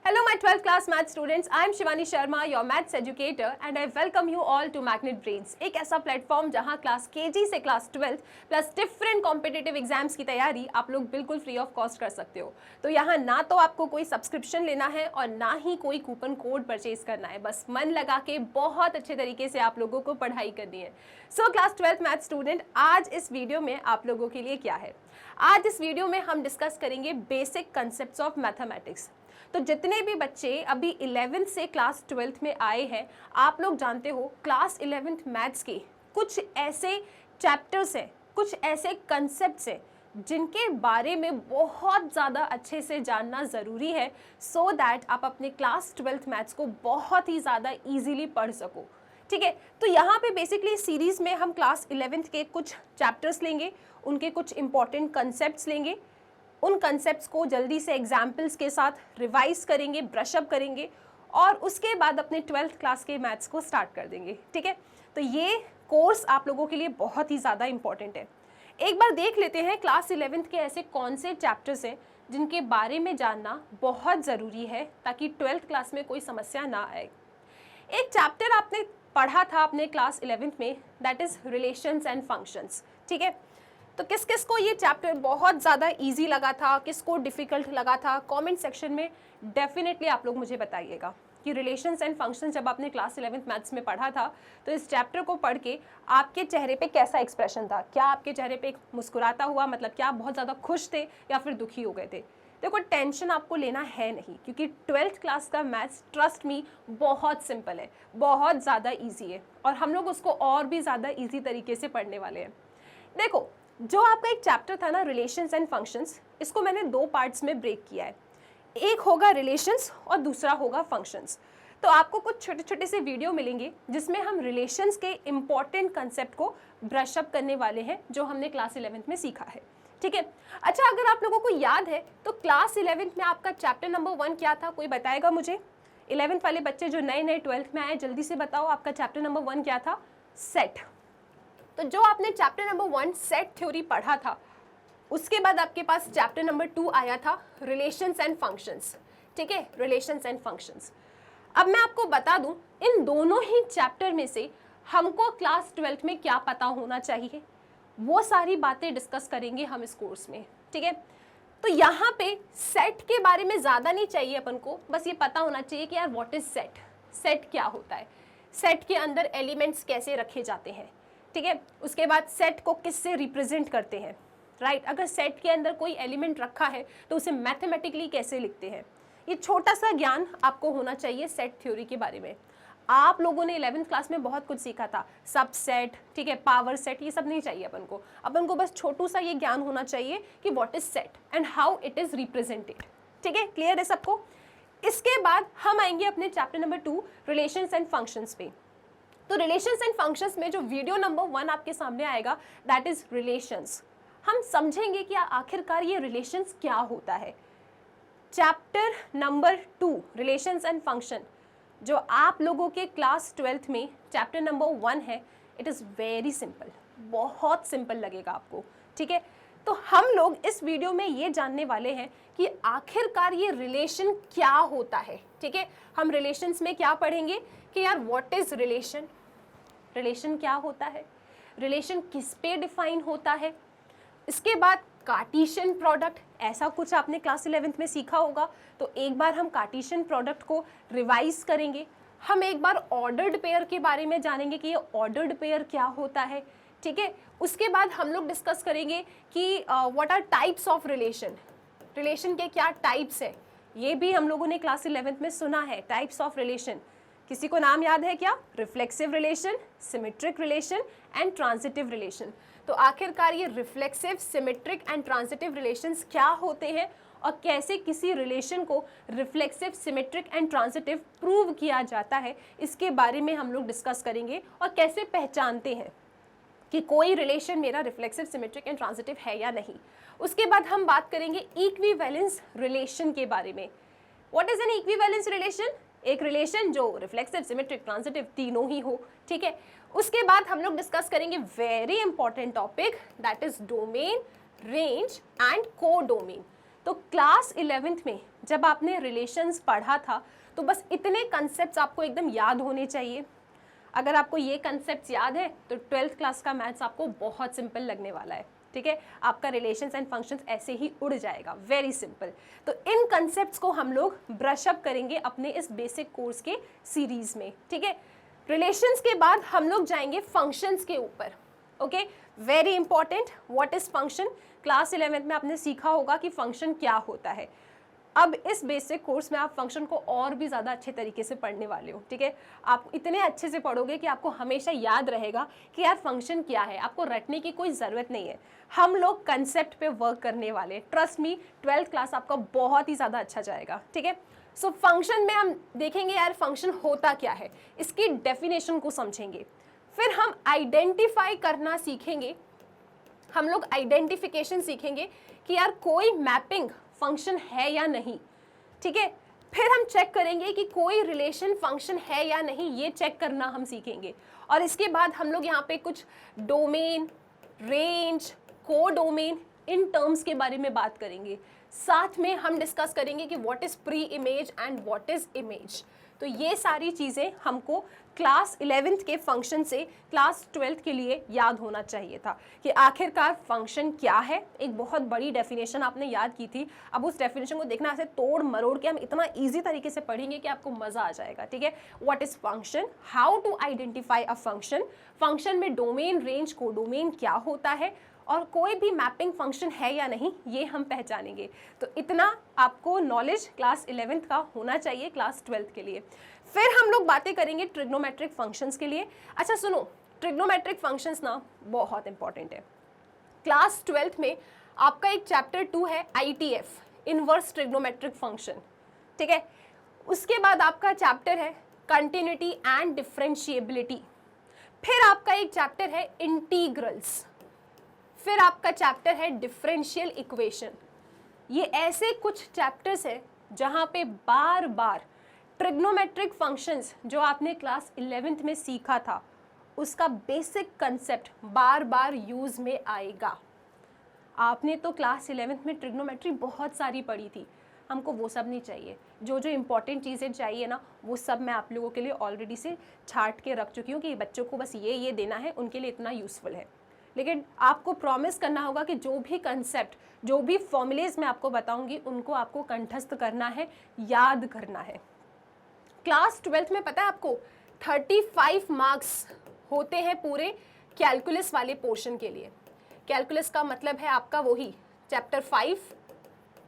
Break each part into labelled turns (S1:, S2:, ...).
S1: Hello my 12th class math students, I am Shivani Sharma, your maths educator and I welcome you all to Magnet Brains, एक ऐसा platform जहां class KG से class 12th plus different competitive exams की तैयारी आप लोग बिल्कुल free of cost कर सकते हो। तो यहाँ ना तो आपको कोई सब्सक्रिप्शन लेना है और ना ही कोई कूपन कोड परचेज करना है, बस मन लगा के बहुत अच्छे तरीके से आप लोगों को पढ़ाई करनी है। So class 12th math student, आज इस वीडियो में आप लोगों के लिए क्या है, आज इस वीडियो में हम डिस्कस करेंगे बेसिक कंसेप्ट्स ऑफ मैथमेटिक्स। तो जितने भी बच्चे अभी 11th से क्लास 12th में आए हैं, आप लोग जानते हो क्लास 11th मैथ्स के कुछ ऐसे चैप्टर्स हैं, कुछ ऐसे कंसेप्ट्स हैं जिनके बारे में बहुत ज़्यादा अच्छे से जानना ज़रूरी है सो दैट आप अपने क्लास 12th मैथ्स को बहुत ही ज़्यादा ईजीली पढ़ सको। ठीक है, तो यहाँ पे बेसिकली सीरीज़ में हम क्लास 11th के कुछ चैप्टर्स लेंगे, उनके कुछ इंपॉर्टेंट कंसेप्ट्स लेंगे, उन कंसेप्ट्स को जल्दी से एग्जाम्पल्स के साथ रिवाइज करेंगे, ब्रशअप करेंगे और उसके बाद अपने 12th क्लास के मैथ्स को स्टार्ट कर देंगे। ठीक है, तो ये कोर्स आप लोगों के लिए बहुत ही ज़्यादा इंपॉर्टेंट है। एक बार देख लेते हैं क्लास 11th के ऐसे कौन से चैप्टर्स हैं जिनके बारे में जानना बहुत ज़रूरी है ताकि 12th क्लास में कोई समस्या ना आए। एक चैप्टर आपने पढ़ा था अपने क्लास 11th में, that is relations and functions. ठीक है, तो किस किस को ये चैप्टर बहुत ज़्यादा इजी लगा था, किसको डिफ़िकल्ट लगा था, कमेंट सेक्शन में डेफिनेटली आप लोग मुझे बताइएगा कि रिलेशंस एंड फंक्शंस जब आपने क्लास 11th मैथ्स में पढ़ा था तो इस चैप्टर को पढ़ के आपके चेहरे पे कैसा एक्सप्रेशन था, क्या आपके चेहरे पे एक मुस्कुराता हुआ, मतलब क्या आप बहुत ज़्यादा खुश थे या फिर दुखी हो गए थे। देखो, टेंशन आपको लेना है नहीं क्योंकि 12th क्लास का मैथ्स ट्रस्ट मी बहुत सिंपल है, बहुत ज़्यादा ईजी है और हम लोग उसको और भी ज़्यादा ईजी तरीके से पढ़ने वाले हैं। देखो, जो आपका एक चैप्टर था ना रिलेशंस एंड फंक्शंस, इसको मैंने दो पार्ट्स में ब्रेक किया है, एक होगा रिलेशंस और दूसरा होगा फंक्शंस। तो आपको कुछ छोटे छोटे से वीडियो मिलेंगे जिसमें हम रिलेशंस के इम्पॉर्टेंट कंसेप्ट को ब्रशअप करने वाले हैं जो हमने क्लास 11th में सीखा है। ठीक है, अच्छा, अगर आप लोगों को याद है तो क्लास 11th में आपका चैप्टर नंबर 1 क्या था, कोई बताएगा मुझे? 11th वाले बच्चे जो नए नए 12th में आए, जल्दी से बताओ आपका चैप्टर नंबर 1 क्या था? सेट। तो जो आपने चैप्टर नंबर 1 सेट थ्योरी पढ़ा था, उसके बाद आपके पास चैप्टर नंबर 2 आया था रिलेशंस एंड फंक्शंस। ठीक है, रिलेशंस एंड फंक्शंस। अब मैं आपको बता दूं, इन दोनों ही चैप्टर में से हमको क्लास 12th में क्या पता होना चाहिए, वो सारी बातें डिस्कस करेंगे हम इस कोर्स में। ठीक है, तो यहाँ पे सेट के बारे में ज़्यादा नहीं चाहिए अपन को, बस ये पता होना चाहिए कि यार व्हाट इज सेट, सेट क्या होता है, सेट के अंदर एलिमेंट्स कैसे रखे जाते हैं। ठीक है, उसके बाद सेट को किससे रिप्रेजेंट करते हैं, राइट? अगर सेट के अंदर कोई एलिमेंट रखा है तो उसे मैथमेटिकली कैसे लिखते हैं, ये छोटा सा ज्ञान आपको होना चाहिए सेट थ्योरी के बारे में। आप लोगों ने 11th क्लास में बहुत कुछ सीखा था, सबसेट, ठीक है, पावर सेट, ये सब नहीं चाहिए अपन को बस छोटू सा ये ज्ञान होना चाहिए कि what is set and how it is represented. ठीक है, क्लियर है सबको? इसके बाद हम आएंगे अपने chapter number 2 relations and functions पे। तो रिलेशंस एंड फंक्शंस में जो वीडियो नंबर 1 आपके सामने आएगा दैट इज रिलेशंस। हम समझेंगे कि आखिरकार ये रिलेशंस क्या होता है। Chapter number 2 relations and function जो आप लोगों के क्लास 12th में चैप्टर नंबर 1 है, इट इज़ वेरी सिंपल, बहुत सिंपल लगेगा आपको। ठीक है, तो हम लोग इस वीडियो में ये जानने वाले हैं कि आखिरकार ये रिलेशन क्या होता है। ठीक है, हम रिलेशंस में क्या पढ़ेंगे कि यार व्हाट इज रिलेशन, रिलेशन क्या होता है, रिलेशन किस पे डिफाइन होता है। इसके बाद कार्टेशियन प्रोडक्ट, ऐसा कुछ आपने क्लास 11th में सीखा होगा, तो एक बार हम कार्टेशियन प्रोडक्ट को रिवाइज करेंगे। हम एक बार ऑर्डर्ड पेयर के बारे में जानेंगे कि ये ऑर्डर्ड पेयर क्या होता है। ठीक है, उसके बाद हम लोग डिस्कस करेंगे कि what are types of relation, relation के क्या टाइप्स है, ये भी हम लोगों ने क्लास 11th में सुना है, टाइप्स ऑफ रिलेशन। किसी को नाम याद है क्या? Reflexive relation, symmetric relation and transitive relation. तो आखिरकार ये reflexive, symmetric and transitive relations क्या होते हैं और कैसे किसी रिलेशन को reflexive, symmetric and transitive prove किया जाता है, इसके बारे में हम लोग डिस्कस करेंगे और कैसे पहचानते हैं कि कोई रिलेशन मेरा रिफ्लेक्सिव, सिमेट्रिक एंड ट्रांजिटिव है या नहीं। उसके बाद हम बात करेंगे इक्विवेलेंस रिलेशन के बारे में। What is an equivalence relation? एक रिलेशन जो रिफ्लेक्सिव, सिमेट्रिक, ट्रांजिटिव तीनों ही हो। ठीक है, उसके बाद हम लोग डिस्कस करेंगे very important topic that is domain, range and को डोमेन। तो क्लास 11th में जब आपने रिलेशंस पढ़ा था तो बस इतने कंसेप्ट्स आपको एकदम याद होने चाहिए। अगर आपको ये कंसेप्ट्स याद है तो 12th क्लास का मैथ्स आपको बहुत सिंपल लगने वाला है, ठीक है। आपका रिलेशंस एंड फंक्शंस ऐसे ही उड़ जाएगा, वेरी सिंपल। तो इन कंसेप्ट्स को हम लोग ब्रश अप करेंगे अपने इस बेसिक कोर्स के सीरीज में, ठीक है। रिलेशंस के बाद हम लोग जाएंगे फंक्शंस के ऊपर, okay. Very important, what is function. Class 11th में आपने सीखा होगा कि फंक्शन क्या होता है। अब इस बेसिक कोर्स में आप फंक्शन को और भी ज़्यादा अच्छे तरीके से पढ़ने वाले हो, ठीक है। आप इतने अच्छे से पढ़ोगे कि आपको हमेशा याद रहेगा कि यार फंक्शन क्या है। आपको रटने की कोई ज़रूरत नहीं है, हम लोग कंसेप्ट पे वर्क करने वाले। ट्रस्ट मी, 12th क्लास आपका बहुत ही ज़्यादा अच्छा जाएगा, ठीक है। सो फंक्शन में हम देखेंगे यार फंक्शन होता क्या है, इसकी डेफिनेशन को समझेंगे। फिर हम आइडेंटिफाई करना सीखेंगे, हम लोग आइडेंटिफिकेशन सीखेंगे कि यार कोई मैपिंग फंक्शन है या नहीं, ठीक है। फिर हम चेक करेंगे कि कोई रिलेशन फंक्शन है या नहीं, ये चेक करना हम सीखेंगे। और इसके बाद हम लोग यहाँ पे कुछ डोमेन, रेंज, को डोमेन, इन टर्म्स के बारे में बात करेंगे। साथ में हम डिस्कस करेंगे कि what is pre image and what is image. तो ये सारी चीज़ें हमको क्लास 11th के फंक्शन से क्लास 12th के लिए याद होना चाहिए था कि आखिरकार फंक्शन क्या है। एक बहुत बड़ी डेफिनेशन आपने याद की थी, अब उस डेफिनेशन को देखना ऐसे तोड़ मरोड़ के हम इतना इजी तरीके से पढ़ेंगे कि आपको मज़ा आ जाएगा, ठीक है। What is function, how to identify a function, function में डोमेन, रेंज, को डोमेन क्या होता है, और कोई भी मैपिंग फंक्शन है या नहीं ये हम पहचानेंगे। तो इतना आपको नॉलेज क्लास 11th का होना चाहिए क्लास 12th के लिए। फिर हम लोग बातें करेंगे ट्रिग्नोमेट्रिक फंक्शंस के लिए। अच्छा सुनो, ट्रिग्नोमेट्रिक फंक्शंस ना बहुत इंपॉर्टेंट है। क्लास 12th में आपका एक चैप्टर 2 है ITF, इनवर्स ट्रिग्नोमेट्रिक फंक्शन, ठीक है। उसके बाद आपका चैप्टर है कंटिन्यूटी एंड डिफरेंशिएबिलिटी। फिर आपका एक चैप्टर है इंटीग्रल्स। फिर आपका चैप्टर है डिफरेंशियल इक्वेशन। ये ऐसे कुछ चैप्टर्स हैं जहाँ पे बार बार ट्रिग्नोमेट्रिक फंक्शंस जो आपने क्लास 11th में सीखा था उसका बेसिक कंसेप्ट बार बार यूज़ में आएगा। आपने तो क्लास 11th में ट्रिग्नोमेट्री बहुत सारी पढ़ी थी, हमको वो सब नहीं चाहिए। जो जो इम्पॉर्टेंट चीज़ें चाहिए ना वो सब मैं आप लोगों के लिए ऑलरेडी से छाट के रख चुकी हूँ कि बच्चों को बस ये देना है, उनके लिए इतना यूज़फुल है। लेकिन आपको प्रॉमिस करना होगा कि जो भी कंसेप्ट, जो भी फॉर्मूलेज मैं आपको बताऊंगी उनको आपको कंठस्थ करना है, याद करना है। क्लास 12th में पता है आपको 35 मार्क्स होते हैं पूरे कैलकुलस वाले पोर्शन के लिए। कैलकुलस का मतलब है आपका वही chapter 5,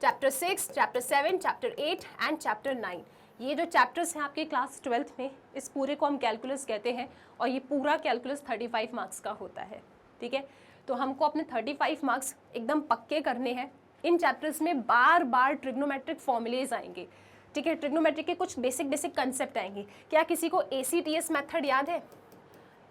S1: chapter 6, chapter 7, chapter 8 and chapter 9। ये जो चैप्टर्स हैं आपके क्लास 12th में, इस पूरे को हम कैलकुलस कहते हैं। और ये पूरा कैलकुलस 35 मार्क्स का होता है, ठीक है। तो हमको अपने 35 मार्क्स एकदम पक्के करने हैं। इन चैप्टर्स में बार बार ट्रिग्नोमेट्रिक फॉर्मूलेज आएंगे, ठीक है। ट्रिग्नोमेट्रिक के कुछ बेसिक कंसेप्ट आएंगे। क्या किसी को ACTS मेथड याद है?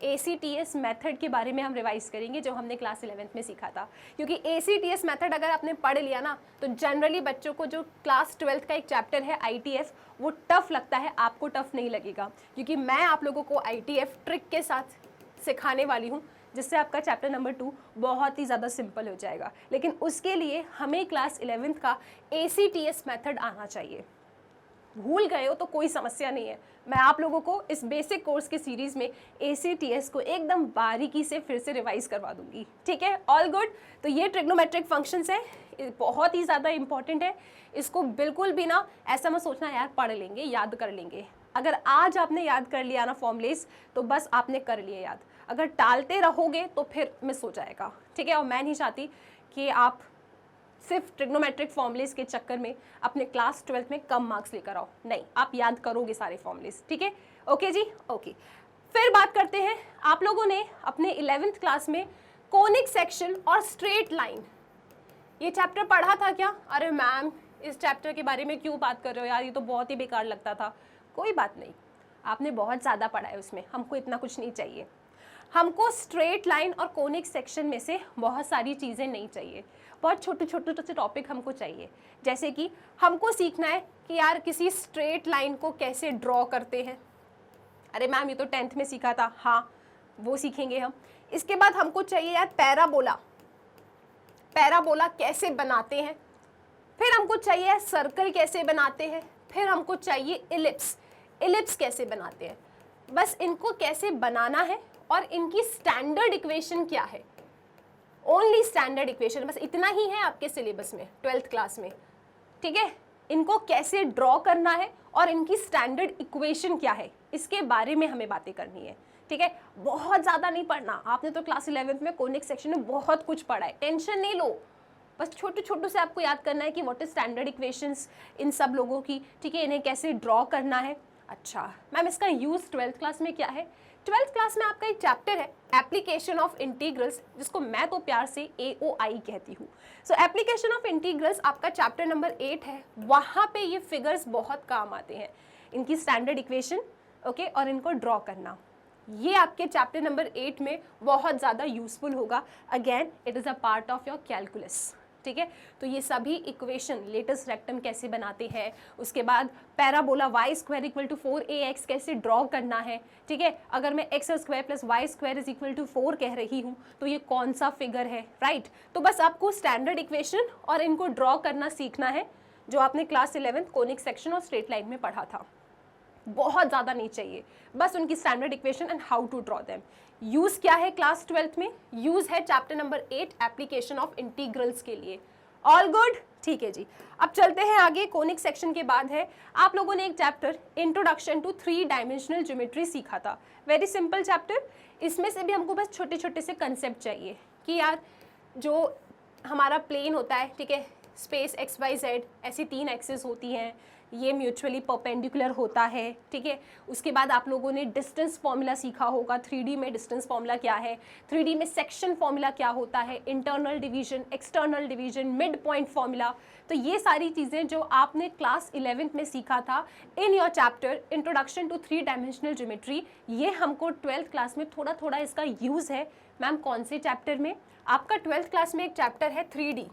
S1: ACTS मेथड के बारे में हम रिवाइज करेंगे जो हमने क्लास 11th में सीखा था। क्योंकि ACTS मेथड अगर आपने पढ़ लिया ना तो जनरली बच्चों को जो क्लास 12th का एक चैप्टर है ITF वो टफ लगता है, आपको टफ नहीं लगेगा। क्योंकि मैं आप लोगों को ITF ट्रिक के साथ सिखाने वाली हूँ जिससे आपका चैप्टर नंबर 2 बहुत ही ज़्यादा सिंपल हो जाएगा। लेकिन उसके लिए हमें क्लास 11th का ACTS मेथड आना चाहिए। भूल गए हो तो कोई समस्या नहीं है, मैं आप लोगों को इस बेसिक कोर्स की सीरीज़ में ACTS को एकदम बारीकी से फिर से रिवाइज करवा दूंगी, ठीक है। All good. तो ये ट्रिग्नोमेट्रिक फंक्शंस है, बहुत ही ज़्यादा इंपॉर्टेंट है। इसको बिल्कुल भी ना ऐसा मत सोचना यार पढ़ लेंगे, याद कर लेंगे। अगर आज आपने याद कर लिया ना फॉर्मूलेज तो बस आपने कर लिए याद। अगर टालते रहोगे तो फिर मिस हो जाएगा, ठीक है। और मैं नहीं चाहती कि आप सिर्फ ट्रिग्नोमेट्रिक फॉर्मूलेज के चक्कर में अपने क्लास 12th में कम मार्क्स लेकर आओ। नहीं, आप याद करोगे सारे फॉर्मूलेज, ठीक है। ओके जी, ओके। फिर बात करते हैं, आप लोगों ने अपने 11th क्लास में कोनिक सेक्शन और स्ट्रेट लाइन ये चैप्टर पढ़ा था क्या? अरे मैम इस चैप्टर के बारे में क्यों बात कर रहे हो यार, ये तो बहुत ही बेकार लगता था। कोई बात नहीं, आपने बहुत ज़्यादा पढ़ा है उसमें, हमको इतना कुछ नहीं चाहिए। हमको स्ट्रेट लाइन और कोनिक सेक्शन में से बहुत सारी चीज़ें नहीं चाहिए, बहुत छोटे छोटे से टॉपिक हमको चाहिए। जैसे कि हमको सीखना है कि यार किसी स्ट्रेट लाइन को कैसे ड्रॉ करते हैं। अरे मैम ये तो 10th में सीखा था, हाँ वो सीखेंगे हम। इसके बाद हमको चाहिए यार पैराबोला, पैराबोला कैसे बनाते हैं, फिर हमको चाहिए सर्कल कैसे बनाते हैं, फिर हमको चाहिए इलिप्स, इलिप्स कैसे बनाते हैं। बस इनको कैसे बनाना है और इनकी स्टैंडर्ड इक्वेशन क्या है, ओनली स्टैंडर्ड इक्वेशन, बस इतना ही है आपके सिलेबस में 12th क्लास में, ठीक है। इनको कैसे ड्रॉ करना है और इनकी स्टैंडर्ड इक्वेशन क्या है, इसके बारे में हमें बातें करनी है, ठीक है। बहुत ज़्यादा नहीं पढ़ना, आपने तो क्लास 11th में कोनिक सेक्शन में बहुत कुछ पढ़ा है, टेंशन नहीं लो। बस छोटे छोटू से आपको याद करना है कि व्हाट इज स्टैंडर्ड इक्वेशंस इन सब लोगों की, ठीक है, इन्हें कैसे ड्रॉ करना है। अच्छा मैम इसका यूज़ 12th क्लास में क्या है? 12th क्लास में आपका एक चैप्टर है एप्लीकेशन ऑफ इंटीग्रल्स, जिसको मैं तो प्यार से AOI कहती हूँ। सो एप्लीकेशन ऑफ इंटीग्रल्स आपका चैप्टर नंबर 8 है। वहाँ पे ये फिगर्स बहुत काम आते हैं, इनकी स्टैंडर्ड इक्वेशन, ओके, और इनको ड्रॉ करना, ये आपके चैप्टर नंबर 8 में बहुत ज़्यादा यूजफुल होगा। Again it is a part of your calculus, ठीक है। तो ये सभी इक्वेशन, लेटस रेक्टम कैसे बनाते हैं, उसके बाद पैराबोला y² = 4ax कैसे ड्रॉ करना है, ठीक है। अगर मैं x² + y² = 4 कह रही हूँ तो ये कौन सा फिगर है, राइट। तो बस आपको स्टैंडर्ड इक्वेशन और इनको ड्रॉ करना सीखना है, जो आपने क्लास 11th कोनिक सेक्शन और स्ट्रेट लाइन में पढ़ा था। बहुत ज़्यादा नहीं चाहिए, बस उनकी standard equation and how to draw them. Use क्या है क्लास 12th में? यूज़ है chapter number 8 application of integrals के लिए। ऑल गुड, ठीक है जी। अब चलते हैं आगे, कोनिक सेक्शन के बाद है आप लोगों ने एक chapter introduction to 3 dimensional geometry सीखा था। वेरी सिंपल चैप्टर, इसमें से भी हमको बस छोटे छोटे से कंसेप्ट चाहिए कि यार जो हमारा प्लेन होता है, ठीक है, स्पेस XYZ ऐसी 3 एक्सिस होती हैं, ये म्यूचुअली परपेंडिकुलर होता है, ठीक है। उसके बाद आप लोगों ने डिस्टेंस फॉर्मूला सीखा होगा, 3D में डिस्टेंस फॉर्मूला क्या है, 3D में सेक्शन फॉर्मूला क्या होता है, internal division, external division, mid point formula. तो ये सारी चीज़ें जो आपने क्लास 11th में सीखा था in your chapter introduction to 3 dimensional geometry, ये हमको 12th क्लास में थोड़ा थोड़ा इसका यूज़ है। मैम कौन से चैप्टर में? आपका 12th क्लास में एक चैप्टर है 3D,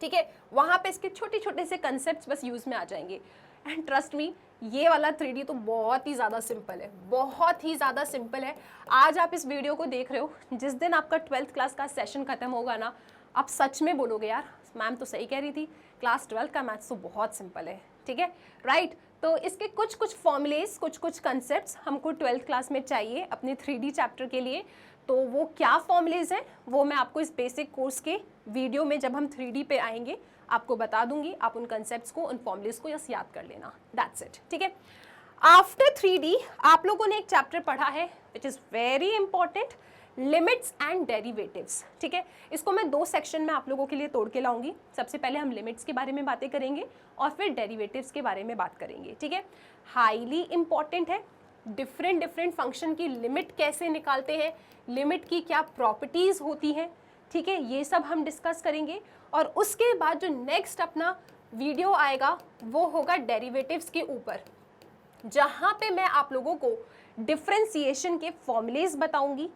S1: ठीक है, वहाँ पे इसके छोटे छोटे से कंसेप्ट्स बस यूज़ में आ जाएंगे। एंड ट्रस्ट मी, ये वाला 3D तो बहुत ही ज़्यादा सिंपल है, बहुत ही ज़्यादा सिंपल है। आज आप इस वीडियो को देख रहे हो, जिस दिन आपका 12th क्लास का सेशन खत्म होगा ना, आप सच में बोलोगे यार मैम तो सही कह रही थी, क्लास 12 का मैथ्स तो बहुत सिंपल है, ठीक है, राइट। तो इसके कुछ कुछ फॉर्मूलेस, कुछ कुछ कंसेप्ट्स हमको 12th क्लास में चाहिए अपने 3D चैप्टर के लिए। तो वो क्या फॉर्मूलेज हैं वो मैं आपको इस बेसिक कोर्स के वीडियो में जब हम 3D पे आएंगे आपको बता दूंगी। आप उन कंसेप्ट्स को, उन फॉर्मूलेज को यस याद कर लेना, दैट्स इट, ठीक है। आफ्टर 3D आप लोगों ने एक चैप्टर पढ़ा है which is very important, limits and derivatives, ठीक है। इसको मैं 2 सेक्शन में आप लोगों के लिए तोड़ के लाऊंगी। सबसे पहले हम लिमिट्स के बारे में बातें करेंगे और फिर डेरिवेटिव्स के बारे में बात करेंगे, ठीक है। हाईली इंपॉर्टेंट है, डिफरेंट फंक्शन की लिमिट कैसे निकालते हैं, लिमिट की क्या प्रॉपर्टीज होती हैं, ठीक है, ये सब हम डिस्कस करेंगे। और उसके बाद जो नेक्स्ट अपना वीडियो आएगा वो होगा डेरिवेटिव्स के ऊपर, जहाँ पे मैं आप लोगों को डिफरेंशिएशन के फॉर्मूलेज बताऊंगी।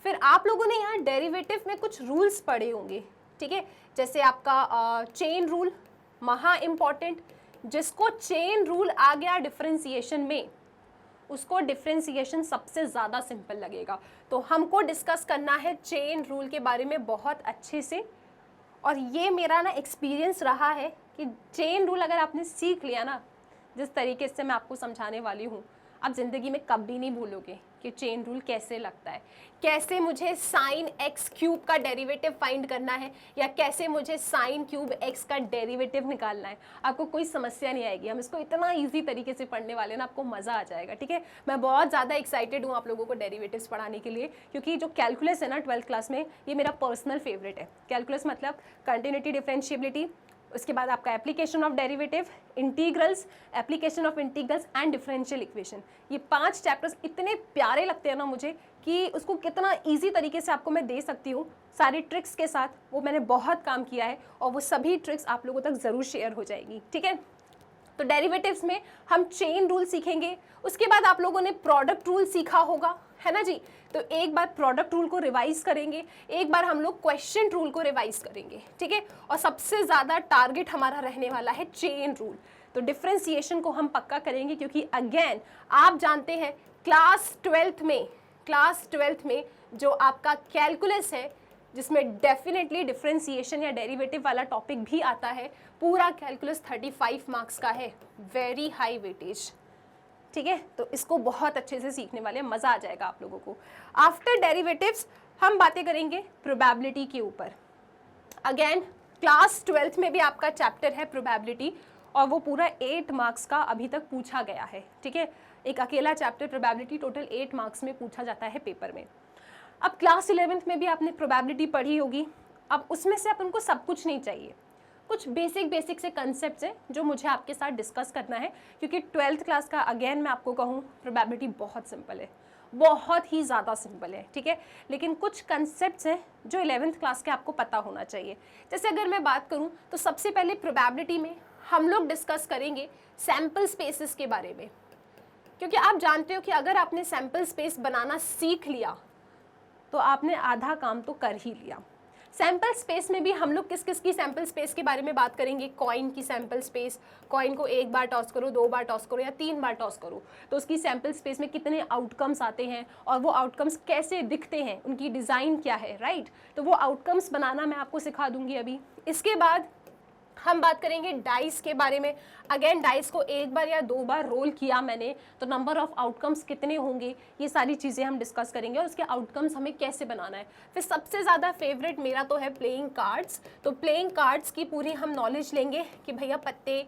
S1: फिर आप लोगों ने यहाँ डेरिवेटिव में कुछ रूल्स पढ़े होंगे, ठीक है, जैसे आपका चेन रूल, महा इम्पॉर्टेंट। जिसको चेन रूल आ गया डिफरेंशिएशन में, उसको डिफरेंशिएशन सबसे ज़्यादा सिंपल लगेगा। तो हमको डिस्कस करना है चेन रूल के बारे में बहुत अच्छे से। और ये मेरा ना एक्सपीरियंस रहा है कि चेन रूल अगर आपने सीख लिया ना, जिस तरीके से मैं आपको समझाने वाली हूँ, आप ज़िंदगी में कभी नहीं भूलोगे कि चेन रूल कैसे लगता है, कैसे मुझे साइन x³ का डेरिवेटिव फाइंड करना है या कैसे मुझे sin³ x का डेरिवेटिव निकालना है। आपको कोई समस्या नहीं आएगी, हम इसको इतना इजी तरीके से पढ़ने वाले हैं ना, आपको मज़ा आ जाएगा, ठीक है। मैं बहुत ज़्यादा एक्साइटेड हूँ आप लोगों को डेरिवेटिव्स पढ़ाने के लिए, क्योंकि जो कैलकुलस है ना 12th क्लास में, ये मेरा पर्सनल फेवरेट है। कैलकुलस मतलब कंटिन्यूटी, डिफरेंशिएबिलिटी, उसके बाद आपका application of derivative, integrals, application of integrals and differential equation. ये 5 चैप्टर्स इतने प्यारे लगते हैं ना मुझे कि उसको कितना इजी तरीके से आपको मैं दे सकती हूँ सारी ट्रिक्स के साथ। वो मैंने बहुत काम किया है और वो सभी ट्रिक्स आप लोगों तक ज़रूर शेयर हो जाएगी, ठीक है। तो डेरिवेटिव्स में हम चेन रूल सीखेंगे, उसके बाद आप लोगों ने प्रोडक्ट रूल सीखा होगा, है ना जी। तो एक बार प्रोडक्ट रूल को रिवाइज करेंगे, एक बार हम लोग क्वेश्चन रूल को रिवाइज करेंगे, ठीक है। और सबसे ज़्यादा टारगेट हमारा रहने वाला है चेन रूल। तो डिफरेंशिएशन को हम पक्का करेंगे, क्योंकि अगेन आप जानते हैं क्लास 12th में जो आपका कैलकुलस है जिसमें डेफिनेटली डिफरेंशिएशन या डेरिवेटिव वाला टॉपिक भी आता है। पूरा कैलकुलस 35 मार्क्स का है, वेरी हाई वेटेज, ठीक है। तो इसको बहुत अच्छे से सीखने वाले, मज़ा आ जाएगा आप लोगों को। आफ्टर डेरिवेटिव्स हम बातें करेंगे प्रोबेबिलिटी के ऊपर। अगेन क्लास 12th में भी आपका चैप्टर है प्रोबेबिलिटी, और वो पूरा 8 मार्क्स का अभी तक पूछा गया है, ठीक है। एक अकेला चैप्टर प्रोबेबिलिटी टोटल 8 मार्क्स में पूछा जाता है पेपर में। अब क्लास 11th में भी आपने प्रोबेबिलिटी पढ़ी होगी। अब उसमें से अपन को सब कुछ नहीं चाहिए, कुछ बेसिक से कंसेप्ट्स हैं जो मुझे आपके साथ डिस्कस करना है, क्योंकि 12th क्लास का अगेन मैं आपको कहूँ प्रोबेबिलिटी बहुत सिंपल है, बहुत ही ज़्यादा सिंपल है, ठीक है। लेकिन कुछ कंसेप्ट्स हैं जो 11th क्लास के आपको पता होना चाहिए। जैसे अगर मैं बात करूँ तो सबसे पहले प्रोबेबिलिटी में हम लोग डिस्कस करेंगे सैम्पल स्पेसेस के बारे में, क्योंकि आप जानते हो कि अगर आपने सैम्पल स्पेस बनाना सीख लिया तो आपने आधा काम तो कर ही लिया। सैम्पल स्पेस में भी हम लोग किस किस की सैम्पल स्पेस के बारे में बात करेंगे। कॉइन की सैम्पल स्पेस, कॉइन को 1 बार टॉस करो, 2 बार टॉस करो या 3 बार टॉस करो तो उसकी सैम्पल स्पेस में कितने आउटकम्स आते हैं और वो आउटकम्स कैसे दिखते हैं, उनकी डिज़ाइन क्या है, राइट। तो वो आउटकम्स बनाना मैं आपको सिखा दूंगी अभी। इसके बाद हम बात करेंगे डाइस के बारे में। अगेन डाइस को 1 बार या 2 बार रोल किया मैंने तो नंबर ऑफ आउटकम्स कितने होंगे, ये सारी चीज़ें हम डिस्कस करेंगे और उसके आउटकम्स हमें कैसे बनाना है। फिर सबसे ज़्यादा फेवरेट मेरा तो है प्लेइंग कार्ड्स। तो प्लेइंग कार्ड्स की पूरी हम नॉलेज लेंगे कि भैया पत्ते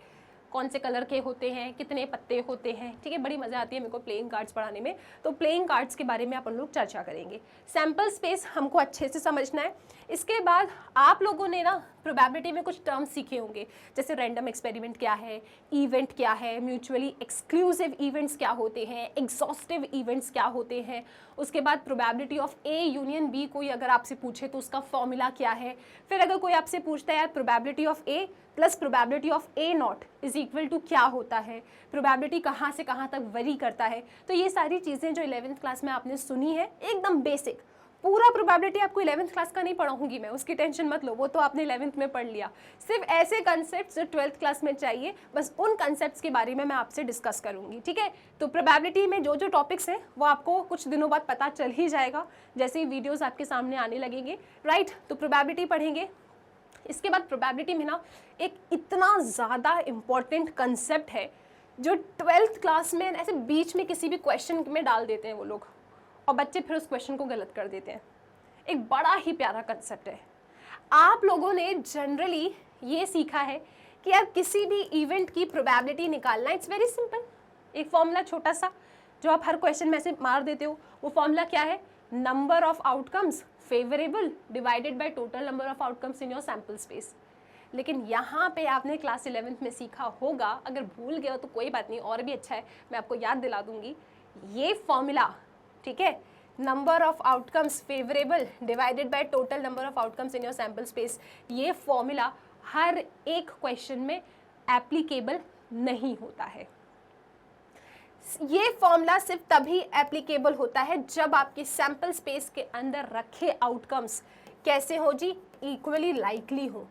S1: कौन से कलर के होते हैं, कितने पत्ते होते हैं, ठीक है। बड़ी मज़ा आती है मेरे को प्लेइंग कार्ड्स पढ़ाने में। तो प्लेइंग कार्ड्स के बारे में अपन लोग चर्चा करेंगे। सैम्पल स्पेस हमको अच्छे से समझना है। इसके बाद आप लोगों ने ना प्रोबेबिलिटी में कुछ टर्म्स सीखे होंगे, जैसे रैंडम एक्सपेरिमेंट क्या है, इवेंट क्या है, म्यूचुअली एक्सक्लूसिव इवेंट्स क्या होते हैं, एग्जॉस्टिव इवेंट्स क्या होते हैं। उसके बाद probability of A union B कोई अगर आपसे पूछे तो उसका फॉर्मूला क्या है। फिर अगर कोई आपसे पूछता है यार probability of A plus probability of A not is equal to क्या होता है, प्रोबेबिलिटी कहाँ से कहाँ तक वरी करता है। तो ये सारी चीज़ें जो 11th क्लास में आपने सुनी है एकदम बेसिक, पूरा प्रोबेबिलिटी आपको 11th क्लास का नहीं पढ़ाऊंगी मैं, उसकी टेंशन मत लो, वो तो आपने 11th में पढ़ लिया। सिर्फ ऐसे कंसेप्ट जो 12th क्लास में चाहिए, बस उन कंसेप्ट्स के बारे में मैं आपसे डिस्कस करूंगी, ठीक है। तो प्रोबेबिलिटी में जो जो टॉपिक्स हैं वो आपको कुछ दिनों बाद पता चल ही जाएगा जैसे ही वीडियोज़ आपके सामने आने लगेंगे, राइट। तो प्रोबेबिलिटी पढ़ेंगे। इसके बाद प्रोबेबिलिटी में ना एक इतना ज़्यादा इम्पॉर्टेंट कंसेप्ट है जो 12th क्लास में ऐसे बीच में किसी भी क्वेश्चन में डाल देते हैं वो लोग और बच्चे फिर उस क्वेश्चन को गलत कर देते हैं। एक बड़ा ही प्यारा कंसेप्ट है। आप लोगों ने जनरली ये सीखा है कि यार किसी भी इवेंट की प्रोबेबिलिटी निकालना, इट्स वेरी सिंपल। एक फॉर्मूला छोटा सा जो आप हर क्वेश्चन में से मार देते हो, वो फॉर्मूला क्या है, number of outcomes favourable divided by total number of outcomes in your sample space. लेकिन यहाँ पे आपने क्लास 11th में सीखा होगा, अगर भूल गए हो तो कोई बात नहीं, और भी अच्छा है मैं आपको याद दिला दूंगी। ये फॉर्मूला, ठीक है, number of outcomes favourable divided by total number of outcomes in your sample space, ये फॉर्मूला हर एक क्वेश्चन में एप्लीकेबल नहीं होता है। ये फॉर्मूला सिर्फ तभी एप्लीकेबल होता है जब आपके सैम्पल स्पेस के अंदर रखे आउटकम्स कैसे हो जी, इक्वली लाइकली हो।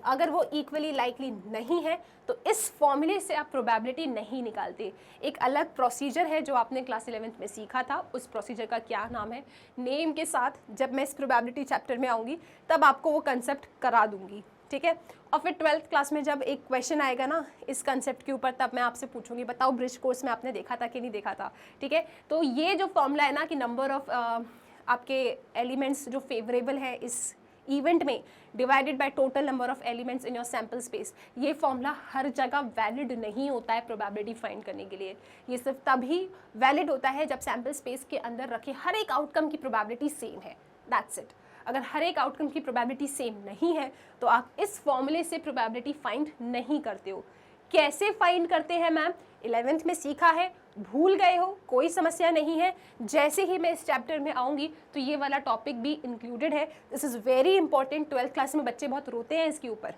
S1: अगर वो इक्वली लाइकली नहीं है तो इस फॉर्मूले से आप प्रोबेबिलिटी नहीं निकालते। एक अलग प्रोसीजर है जो आपने क्लास 11th में सीखा था, उस प्रोसीजर का क्या नाम है, नेम के साथ जब मैं इस प्रोबेबिलिटी चैप्टर में आऊँगी तब आपको वो कंसेप्ट करा दूंगी, ठीक है। और फिर 12th क्लास में जब एक क्वेश्चन आएगा ना इस कंसेप्ट के ऊपर, तब मैं आपसे पूछूंगी बताओ ब्रिज कोर्स में आपने देखा था कि नहीं देखा था, ठीक है। तो ये जो फॉर्मूला है ना कि नंबर ऑफ आपके एलिमेंट्स जो फेवरेबल है इस इवेंट में divided by total number of elements in your sample space, ये फॉर्मूला हर जगह वैलिड नहीं होता है प्रोबेबिलिटी फाइंड करने के लिए। ये सिर्फ तभी वैलिड होता है जब सैम्पल स्पेस के अंदर रखे हर एक आउटकम की प्रोबेबिलिटी सेम है, दैट्स इट। अगर हर एक आउटकम की प्रोबेबिलिटी सेम नहीं है तो आप इस फॉर्मूले से प्रोबेबिलिटी फाइंड नहीं करते हो। कैसे फाइंड करते हैं मैम, 11th में सीखा है, भूल गए हो कोई समस्या नहीं है। जैसे ही मैं इस चैप्टर में आऊँगी तो ये वाला टॉपिक भी इंक्लूडेड है। This is very important. 12th class में बच्चे बहुत रोते हैं इसके ऊपर,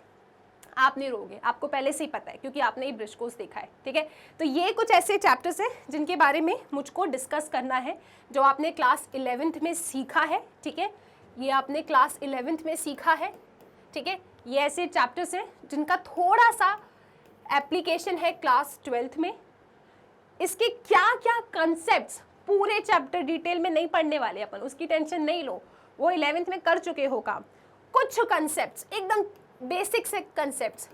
S1: आप नहीं रोगे, आपको पहले से ही पता है क्योंकि आपने ये ब्रिज कोर्स देखा है, ठीक है। तो ये कुछ ऐसे चैप्टर्स हैं जिनके बारे में मुझको डिस्कस करना है जो आपने क्लास 11th में सीखा है, ठीक है। ये आपने क्लास 11th में सीखा है, ठीक है। ये ऐसे चैप्टर्स हैं जिनका थोड़ा सा एप्लीकेशन है क्लास 12th में। इसके क्या क्या कंसेप्ट्स पूरे चैप्टर डिटेल में नहीं पढ़ने वाले अपन, उसकी टेंशन नहीं लो। वो 11th में कर चुके हो काम। कुछ कंसेप्ट्स एकदम बेसिक से कंसेप्ट्स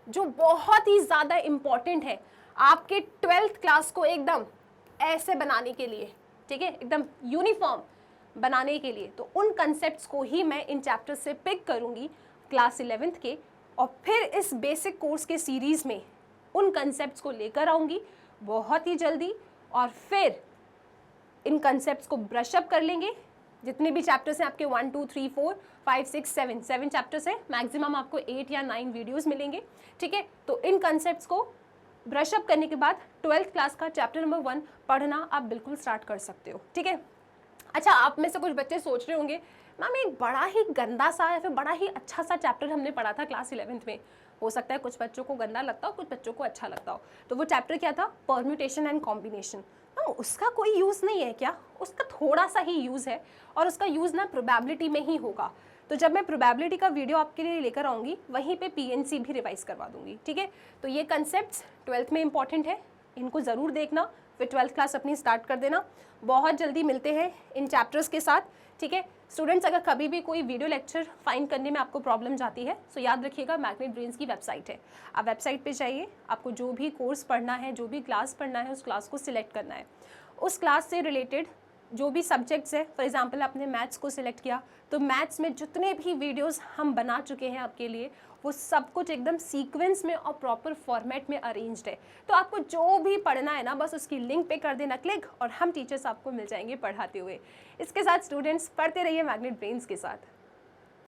S1: जो बहुत ही ज़्यादा इम्पॉर्टेंट है आपके 12th क्लास को एकदम ऐसे बनाने के लिए, ठीक है, एकदम यूनिफॉर्म बनाने के लिए, तो उन कंसेप्ट्स को ही मैं इन चैप्टर्स से पिक करूँगी क्लास 11th के, और फिर इस बेसिक कोर्स के सीरीज़ में उन कंसेप्ट्स को लेकर आऊँगी बहुत ही जल्दी, और फिर इन कंसेप्ट्स को ब्रशअप कर लेंगे। जितने भी चैप्टर्स हैं आपके 1 2 3 4 5 6 7 चैप्टर्स हैं, मैक्सिमम आपको 8 या 9 वीडियोस मिलेंगे, ठीक है। तो इन कंसेप्ट्स को ब्रशअप करने के बाद 12th क्लास का चैप्टर नंबर 1 पढ़ना आप बिल्कुल स्टार्ट कर सकते हो, ठीक है। अच्छा, आप में से कुछ बच्चे सोच रहे होंगे मैम एक बड़ा ही गंदा सा या फिर बड़ा ही अच्छा सा चैप्टर हमने पढ़ा था क्लास 11th में, हो सकता है कुछ बच्चों को गंदा लगता हो, कुछ बच्चों को अच्छा लगता हो। तो वो चैप्टर क्या था? Permutation and combination. मैम उसका कोई यूज़ नहीं है क्या? उसका थोड़ा सा ही यूज़ है, और उसका यूज़ ना प्रोबेबिलिटी में ही होगा। तो जब मैं प्रोबेबिलिटी का वीडियो आपके लिए लेकर आऊँगी वहीं पे पीएनसी भी रिवाइज करवा दूँगी, ठीक है। तो ये कंसेप्ट्स 12th में इंपॉर्टेंट है, इनको ज़रूर देखना, फिर 12th क्लास अपनी स्टार्ट कर देना। बहुत जल्दी मिलते हैं इन चैप्टर्स के साथ, ठीक है। स्टूडेंट्स, अगर कभी भी कोई वीडियो लेक्चर फाइंड करने में आपको प्रॉब्लम जाती है तो याद रखिएगा मैग्नेट ब्रेन्स की वेबसाइट है, आप वेबसाइट पे जाइए, आपको जो भी कोर्स पढ़ना है, जो भी क्लास पढ़ना है, उस क्लास को सिलेक्ट करना है। उस क्लास से रिलेटेड जो भी सब्जेक्ट्स है, फॉर एग्जांपल आपने मैथ्स को सिलेक्ट किया तो मैथ्स में जितने भी वीडियोस हम बना चुके हैं आपके लिए, वो सब कुछ एकदम सीक्वेंस में और प्रॉपर फॉर्मेट में अरेंज्ड है। तो आपको जो भी पढ़ना है ना, बस उसकी लिंक पे कर देना क्लिक, और हम टीचर्स आपको मिल जाएंगे पढ़ाते हुए। इसके साथ स्टूडेंट्स पढ़ते रहिए मैग्नेट ब्रेन्स के साथ।